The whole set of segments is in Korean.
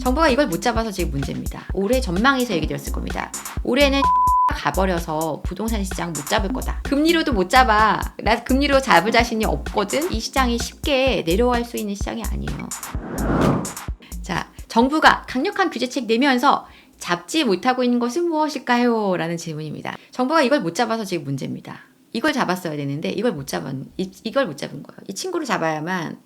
정부가 이걸 못 잡아서 지금 문제입니다. 올해 전망에서 얘기 드렸을 겁니다. 올해는 가버려서 부동산 시장 못 잡을 거다. 금리로도 못 잡아. 나 금리로 잡을 자신이 없거든. 이 시장이 쉽게 내려갈 수 있는 시장이 아니에요. 자, 정부가 강력한 규제책 내면서 잡지 못하고 있는 것은 무엇일까요? 라는 질문입니다. 정부가 이걸 못 잡아서 지금 문제입니다. 이걸 잡았어야 되는데 이걸 못 잡은 거예요. 이 친구를 잡아야만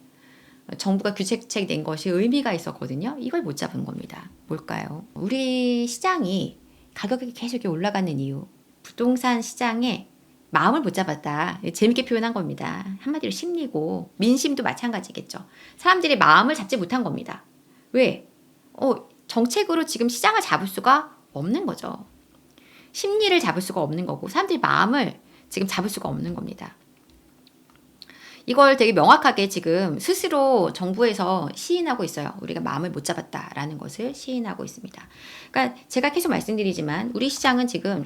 정부가 규제책 낸 것이 의미가 있었거든요. 이걸 못 잡은 겁니다. 뭘까요? 우리 시장이 가격이 계속 올라가는 이유, 부동산 시장에 마음을 못 잡았다. 재밌게 표현한 겁니다. 한마디로 심리고 민심도 마찬가지겠죠. 사람들이 마음을 잡지 못한 겁니다. 왜? 정책으로 지금 시장을 잡을 수가 없는 거죠. 심리를 잡을 수가 없는 거고 사람들이 마음을 지금 잡을 수가 없는 겁니다. 이걸 되게 명확하게 지금 스스로 정부에서 시인하고 있어요. 우리가 마음을 못 잡았다라는 것을 시인하고 있습니다. 그러니까 제가 계속 말씀드리지만 우리 시장은 지금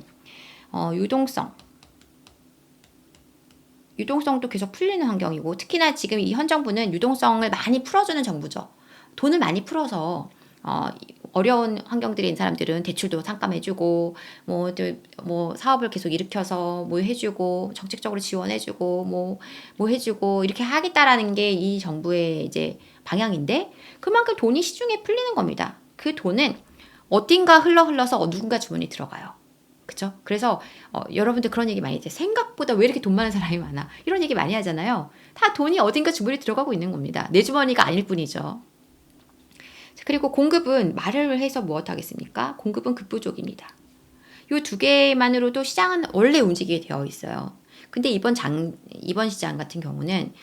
유동성도 계속 풀리는 환경이고 특히나 지금 이 현 정부는 유동성을 많이 풀어주는 정부죠. 돈을 많이 풀어서 어려운 환경들에 있는 사람들은 대출도 삭감해주고 뭐 사업을 계속 일으켜서 뭐 해주고 정책적으로 지원해주고 뭐 해주고 이렇게 하겠다라는 게 이 정부의 이제 방향인데 그만큼 돈이 시중에 풀리는 겁니다. 그 돈은 어딘가 흘러서 누군가 주머니 들어가요. 그쵸? 그래서 여러분들 그런 얘기 많이 해요. 생각보다 왜 이렇게 돈 많은 사람이 많아? 이런 얘기 많이 하잖아요. 다 돈이 어딘가 주머니 들어가고 있는 겁니다. 내 주머니가 아닐 뿐이죠. 그리고 공급은 말을 해서 무엇 하겠습니까? 공급은 급부족입니다. 이 두 개만으로도 시장은 원래 움직이게 되어 있어요. 근데 이번 시장 같은 경우는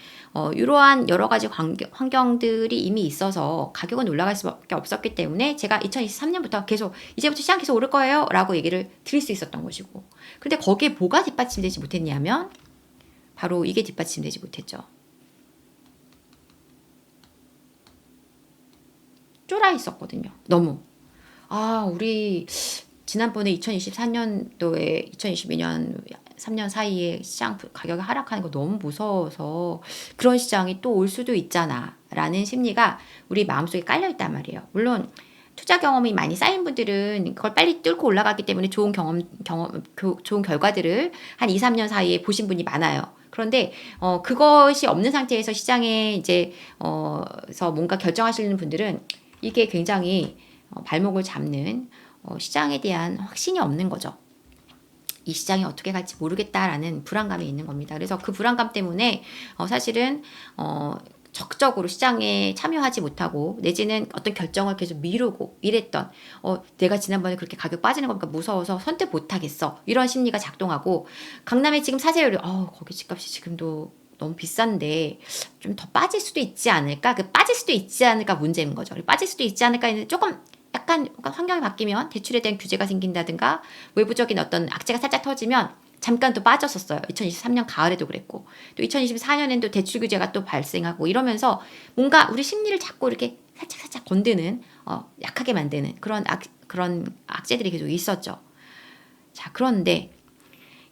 이러한 여러 가지 환경들이 이미 있어서 가격은 올라갈 수밖에 없었기 때문에 제가 2023년부터 계속 이제부터 시장 계속 오를 거예요 라고 얘기를 드릴 수 있었던 것이고 근데 거기에 뭐가 뒷받침되지 못했냐면 바로 이게 뒷받침되지 못했죠. 쫄아 있었거든요. 너무. 우리 지난번에 2024년도에 2022년 3년 사이에 시장 가격이 하락하는 거 너무 무서워서 그런 시장이 또 올 수도 있잖아 라는 심리가 우리 마음속에 깔려 있단 말이에요. 물론 투자 경험이 많이 쌓인 분들은 그걸 빨리 뚫고 올라갔기 때문에 좋은 좋은 결과들을 한 2, 3년 사이에 보신 분이 많아요. 그런데 그것이 없는 상태에서 시장에 이제 뭔가 결정하시는 분들은 이게 굉장히 발목을 잡는 시장에 대한 확신이 없는 거죠. 이 시장이 어떻게 갈지 모르겠다라는 불안감이 있는 겁니다. 그래서 그 불안감 때문에 사실은 적극적으로 시장에 참여하지 못하고 내지는 어떤 결정을 계속 미루고 이랬던 내가 지난번에 그렇게 가격 빠지는 거니까 무서워서 선택 못하겠어 이런 심리가 작동하고 강남에 지금 사세요를 거기 집값이 지금도 너무 비싼데 좀 더 빠질 수도 있지 않을까? 그 빠질 수도 있지 않을까 문제인 거죠. 빠질 수도 있지 않을까 했는데 조금 약간 환경이 바뀌면 대출에 대한 규제가 생긴다든가 외부적인 어떤 악재가 살짝 터지면 잠깐 또 빠졌었어요. 2023년 가을에도 그랬고 또 2024년에는 또 대출 규제가 또 발생하고 이러면서 뭔가 우리 심리를 자꾸 이렇게 살짝 건드는 약하게 만드는 그런 악재들이 계속 있었죠. 자, 그런데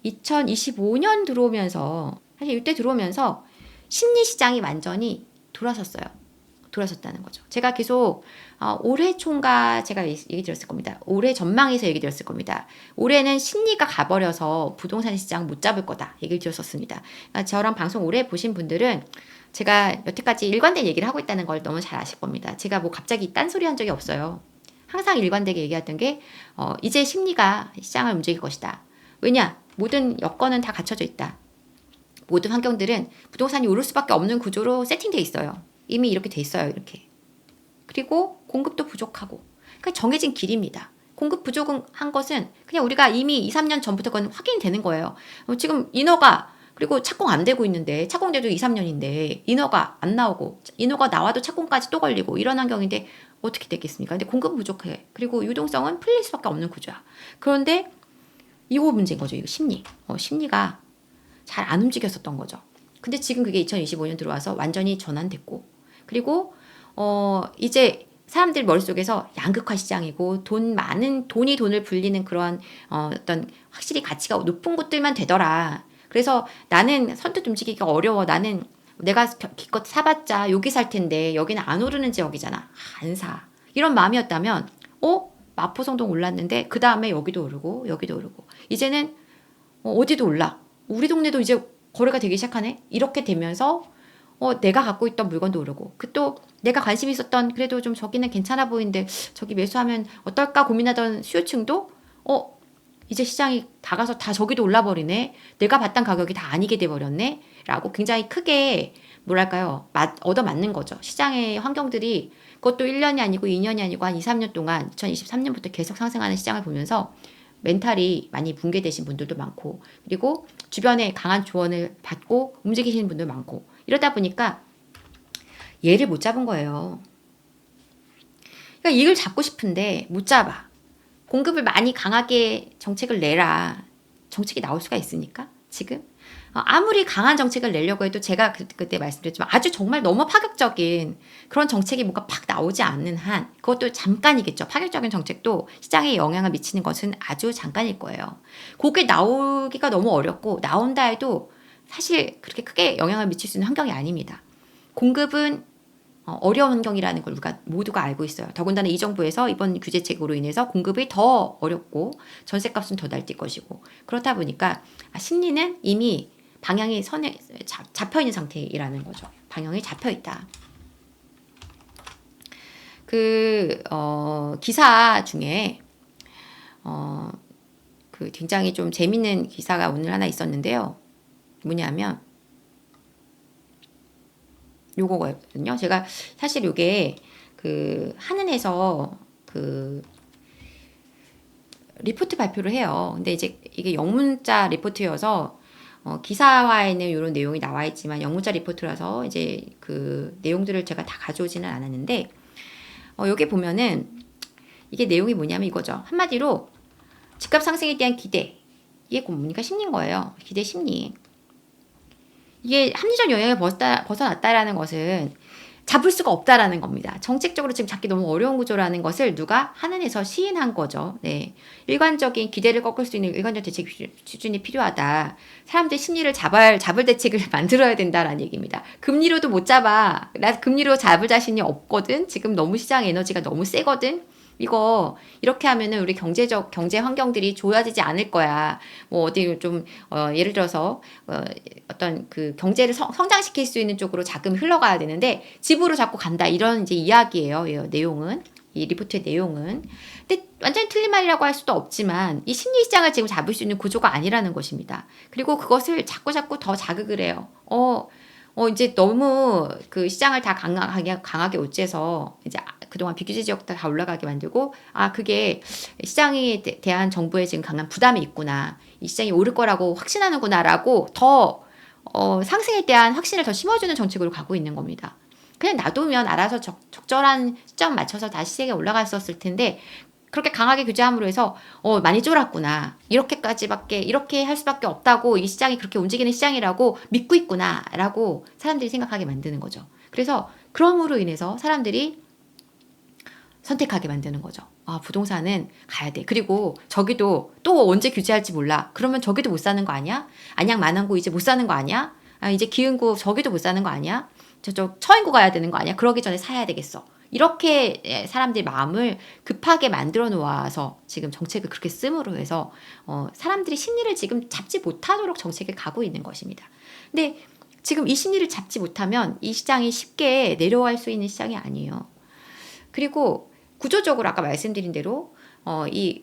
2025년 들어오면서 사실 이때 들어오면서 심리 시장이 완전히 돌아섰다는 거죠. 제가 계속 올해 총과 제가 얘기 드렸을 겁니다. 올해 전망에서 얘기 드렸을 겁니다. 올해는 심리가 가버려서 부동산 시장 못 잡을 거다 얘기를 드렸었습니다. 그러니까 저랑 방송 오래 보신 분들은 제가 여태까지 일관된 얘기를 하고 있다는 걸 너무 잘 아실 겁니다. 제가 뭐 갑자기 딴소리 한 적이 없어요. 항상 일관되게 얘기했던 게 이제 심리가 시장을 움직일 것이다. 왜냐? 모든 여건은 다 갖춰져 있다. 모든 환경들은 부동산이 오를 수밖에 없는 구조로 세팅돼 있어요. 이미 이렇게 돼 있어요. 이렇게. 그리고 공급도 부족하고. 그러니까 정해진 길입니다. 공급 부족한 것은 그냥 우리가 이미 2, 3년 전부터 그건 확인이 되는 거예요. 지금 인허가 그리고 착공 안 되고 있는데 착공돼도 2, 3년인데 인허가 안 나오고 인허가 나와도 착공까지 또 걸리고 이런 환경인데 어떻게 되겠습니까? 근데 공급은 부족해. 그리고 유동성은 풀릴 수밖에 없는 구조야. 그런데 이거 문제인 거죠. 이거 심리가 잘 안 움직였었던 거죠. 근데 지금 그게 2025년 들어와서 완전히 전환됐고 그리고 이제 사람들 머릿속에서 양극화 시장이고 돈이 돈을 불리는 그런 어떤 확실히 가치가 높은 곳들만 되더라. 그래서 나는 선뜻 움직이기가 어려워. 나는 내가 기껏 사봤자 여기 살 텐데 여기는 안 오르는 지역이잖아. 안 사. 이런 마음이었다면 마포성동 올랐는데 그 다음에 여기도 오르고 여기도 오르고 이제는 어디도 올라. 우리 동네도 이제 거래가 되기 시작하네. 이렇게 되면서 내가 갖고 있던 물건도 오르고 또 내가 관심 있었던 그래도 좀 저기는 괜찮아 보이는데 저기 매수하면 어떨까 고민하던 수요층도 이제 시장이 다 가서 다 저기도 올라버리네. 내가 봤던 가격이 다 아니게 돼버렸네. 라고 굉장히 크게 뭐랄까요. 얻어맞는 거죠. 시장의 환경들이 그것도 1년이 아니고 2년이 아니고 한 2, 3년 동안 2023년부터 계속 상승하는 시장을 보면서 멘탈이 많이 붕괴되신 분들도 많고 그리고 주변에 강한 조언을 받고 움직이시는 분들 많고 이러다 보니까 얘를 못 잡은 거예요. 그러니까 이걸 잡고 싶은데 못 잡아. 공급을 많이 강하게 정책을 내라. 정책이 나올 수가 있으니까 지금 아무리 강한 정책을 내려고 해도 제가 그때 말씀드렸지만 아주 정말 너무 파격적인 그런 정책이 뭔가 팍 나오지 않는 한 그것도 잠깐이겠죠. 파격적인 정책도 시장에 영향을 미치는 것은 아주 잠깐일 거예요. 그게 나오기가 너무 어렵고 나온다 해도 사실 그렇게 크게 영향을 미칠 수 있는 환경이 아닙니다. 공급은 어려운 환경이라는 걸 우리가 모두가 알고 있어요. 더군다나 이 정부에서 이번 규제책으로 인해서 공급이 더 어렵고 전세값은 더 날뛸 것이고 그렇다 보니까 심리는 이미 방향이 선에 잡혀 있는 상태이라는 거죠. 방향이 잡혀 있다. 기사 중에 굉장히 좀 재밌는 기사가 오늘 하나 있었는데요. 뭐냐면 요거거든요. 제가 사실 요게 한은에서 리포트 발표를 해요. 근데 이제 이게 영문자 리포트여서 기사화에는 이런 내용이 나와 있지만 영문자 리포트라서 이제 내용들을 제가 다 가져오지는 않았는데 여기 보면은 이게 내용이 뭐냐면 이거죠. 한마디로 집값 상승에 대한 기대 이게 뭡니까? 심리인 거예요. 기대 심리. 이게 합리적 영역을 벗어났다라는 것은 잡을 수가 없다라는 겁니다. 정책적으로 지금 잡기 너무 어려운 구조라는 것을 누가 한은에서 시인한 거죠. 네. 일관적인 기대를 꺾을 수 있는 일관적 대책 수준이 필요하다. 사람들 심리를 잡을 대책을 만들어야 된다라는 얘기입니다. 금리로도 못 잡아. 나 금리로 잡을 자신이 없거든. 지금 너무 시장 에너지가 너무 세거든. 이거 이렇게 하면은 우리 경제 환경들이 좋아지지 않을 거야. 뭐 어디 좀 예를 들어서 어떤 경제를 성장시킬 수 있는 쪽으로 자금이 흘러가야 되는데 집으로 자꾸 간다 이런 이제 이야기예요. 내용은 이 리포트의 내용은. 근데 완전히 틀린 말이라고 할 수도 없지만 이 심리 시장을 지금 잡을 수 있는 구조가 아니라는 것입니다. 그리고 그것을 자꾸 더 자극을 해요. 이제 너무 시장을 다 강하게 옥죄서 이제 그동안 비규제 지역들 다 올라가게 만들고 그게 시장에 대한 정부의 지금 강한 부담이 있구나. 이 시장이 오를 거라고 확신하는구나라고 더 상승에 대한 확신을 더 심어주는 정책으로 가고 있는 겁니다. 그냥 놔두면 알아서 적절한 시점 맞춰서 다시 시세가 올라갔었을 텐데 그렇게 강하게 규제함으로 해서 많이 쫄았구나. 이렇게 할 수밖에 없다고 이 시장이 그렇게 움직이는 시장이라고 믿고 있구나라고 사람들이 생각하게 만드는 거죠. 그래서 그럼으로 인해서 사람들이 선택하게 만드는 거죠. 부동산은 가야 돼. 그리고 저기도 또 언제 규제할지 몰라. 그러면 저기도 못 사는 거 아니야? 안양 만안구 이제 못 사는 거 아니야? 이제 기흥구 저기도 못 사는 거 아니야? 저쪽 처인구 가야 되는 거 아니야? 그러기 전에 사야 되겠어. 이렇게 사람들의 마음을 급하게 만들어 놓아서 지금 정책을 그렇게 씀으로 해서 사람들이 심리를 지금 잡지 못하도록 정책을 가고 있는 것입니다. 근데 지금 이 심리를 잡지 못하면 이 시장이 쉽게 내려갈 수 있는 시장이 아니에요. 그리고 구조적으로 아까 말씀드린 대로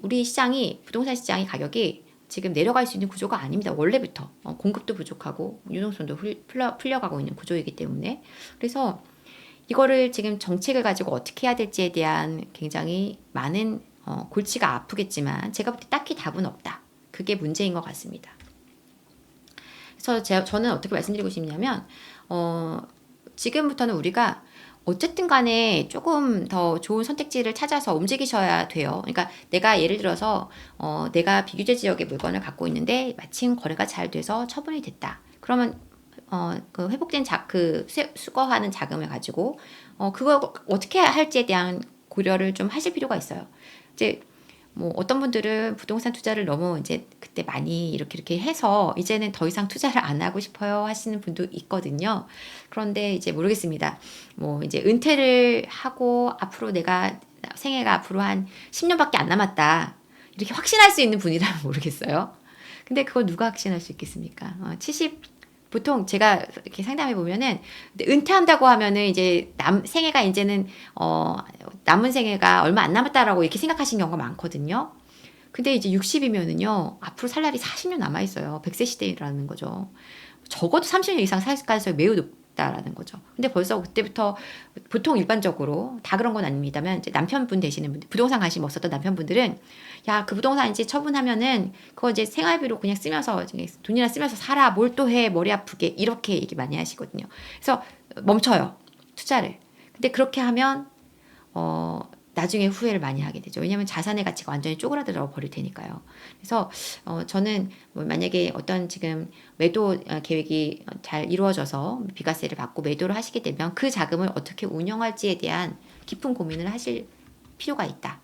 우리 시장이 부동산 시장의 가격이 지금 내려갈 수 있는 구조가 아닙니다. 원래부터 공급도 부족하고 유동성도 풀려가고 있는 구조이기 때문에 그래서 이거를 지금 정책을 가지고 어떻게 해야 될지에 대한 굉장히 많은 골치가 아프겠지만 제가 볼 때 딱히 답은 없다. 그게 문제인 것 같습니다. 그래서 저는 어떻게 말씀드리고 싶냐면 지금부터는 우리가 어쨌든 간에 조금 더 좋은 선택지를 찾아서 움직이셔야 돼요. 그러니까 내가 예를 들어서 내가 비규제 지역의 물건을 갖고 있는데 마침 거래가 잘 돼서 처분이 됐다. 그러면 회복된 수거하는 자금을 가지고 그걸 어떻게 할지에 대한 고려를 좀 하실 필요가 있어요. 이제 뭐 어떤 분들은 부동산 투자를 너무 이제 그때 많이 이렇게 해서 이제는 더 이상 투자를 안 하고 싶어요 하시는 분도 있거든요. 그런데 이제 모르겠습니다. 뭐 이제 은퇴를 하고 앞으로 내가 생애가 앞으로 한 10년밖에 안 남았다. 이렇게 확신할 수 있는 분이라면 모르겠어요. 근데 그걸 누가 확신할 수 있겠습니까? 70 보통 제가 이렇게 상담해 보면은 은퇴한다고 하면은 이제 생애가 이제는 남은 생애가 얼마 안 남았다라고 이렇게 생각하시는 경우가 많거든요. 근데 이제 60이면은요 앞으로 살 날이 40년 남아 있어요. 100세 시대라는 거죠. 적어도 30년 이상 살 가능성이 매우 높다라는 거죠. 근데 벌써 그때부터 보통 일반적으로 다 그런 건 아닙니다만 이제 남편분 되시는 분들, 부동산 관심 없었던 남편분들은 야, 그 부동산 이제 처분하면은 그거 이제 생활비로 그냥 쓰면서 돈이나 쓰면서 살아. 뭘 또 해. 머리 아프게. 이렇게 얘기 많이 하시거든요. 그래서 멈춰요. 투자를. 근데 그렇게 하면 나중에 후회를 많이 하게 되죠. 왜냐하면 자산의 가치가 완전히 쪼그라들어 버릴 테니까요. 그래서 저는 뭐 만약에 어떤 지금 매도 계획이 잘 이루어져서 비과세를 받고 매도를 하시게 되면 그 자금을 어떻게 운영할지에 대한 깊은 고민을 하실 필요가 있다.